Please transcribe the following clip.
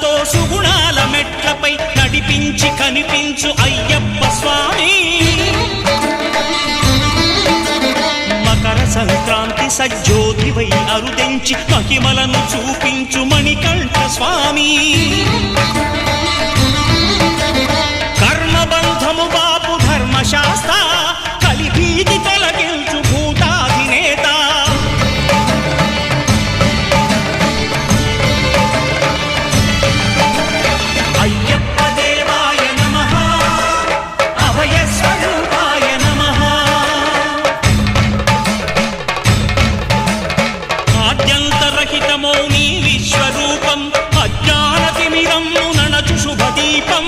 సుఖాలతో సుగుణాల మెట్లపై నడిపించి కనిపించు అయ్యప్ప స్వామి మకర సంక్రాంతి సజ్జోతివై అరుదెంచి మహిమలను చూపించు మణికంఠ స్వామి కర్మబంధము బాపు ధర్మశాస్త్ర కలిభీతి తొలగించు భూతాధినేత అయ్యప్ప దేవాయ నమః అభయ స్వరూపాయ నమః ఆద్యంతరహితమో నీ విశ్వరూపం అజ్ఞానతిమిరం నణచు శుభదీపం